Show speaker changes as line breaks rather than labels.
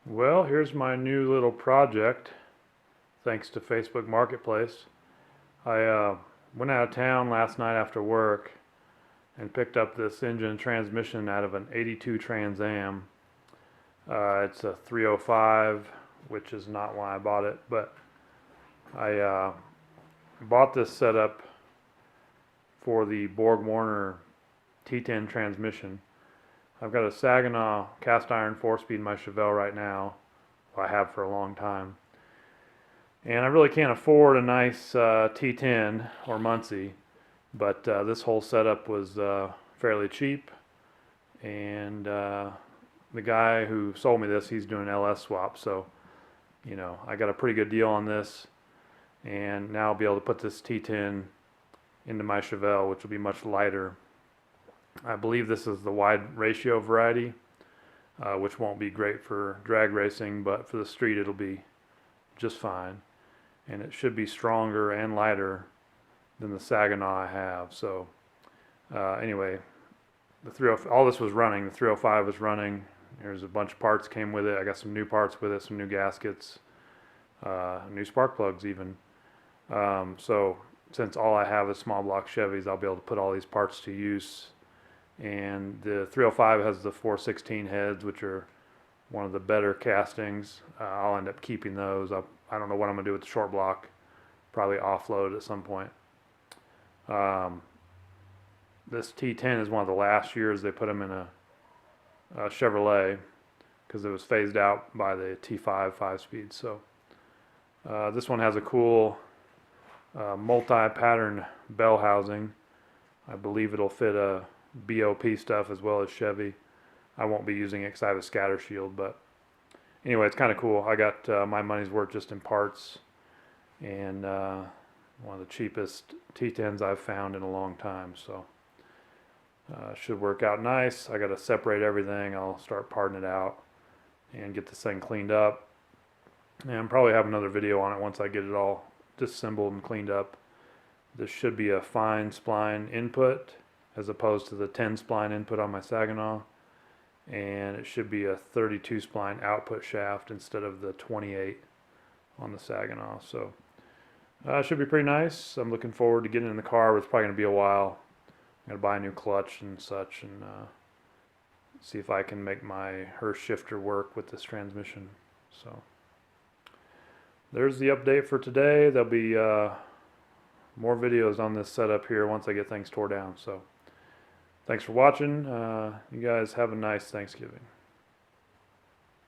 Well, here's my new little project, thanks to Facebook Marketplace. I went out of town last night after work and picked up this engine and transmission out of an 82 Trans Am. It's a 305, which is not why I bought it, but I bought this setup for the borg-warner T-10 transmission. I've got a Saginaw cast iron 4-speed in my Chevelle right now. Well, I have for a long time. And I really can't afford a nice T10 or Muncie, but this whole setup was fairly cheap. And the guy who sold me this, he's doing an LS swap, so I got a pretty good deal on this. And now I'll be able to put this T10 into my Chevelle, which will be much lighter. I believe this is the wide ratio variety, which won't be great for drag racing, but for the street it'll be just fine. And it should be stronger and lighter than the Saginaw I have. So anyway, all this was running. The 305 was running. There's a bunch of parts came with it. I got some new parts with it, some new gaskets, new spark plugs even. So since all I have is small block Chevys, I'll be able to put all these parts to use. And the 305 has the 416 heads, which are one of the better castings. I'll end up keeping those. I don't know what I'm going to do with the short block. Probably offload at some point. This T10 is one of the last years they put them in a Chevrolet, because it was phased out by the T5 5-speed. So this one has a cool multi-pattern bell housing. I believe it'll fit a BOP stuff as well as Chevy. I won't be using it because I have a scatter shield, but anyway, it's kind of cool. I got my money's worth just in parts, and one of the cheapest T10s I've found in a long time, so should work out nice. I got to separate everything. I'll start parting it out and get this thing cleaned up, and probably have another video on it once I get it all disassembled and cleaned up. This should be a fine spline input as opposed to the 10 spline input on my Saginaw, and it should be a 32 spline output shaft instead of the 28 on the Saginaw. So it should be pretty nice. I'm looking forward to getting in the car, but it's probably going to be a while. I'm going to buy a new clutch and such, and see if I can make my Hurst shifter work with this transmission. So there's the update for today. There'll be more videos on this setup here once I get things tore down. So thanks for watching. You guys have a nice Thanksgiving.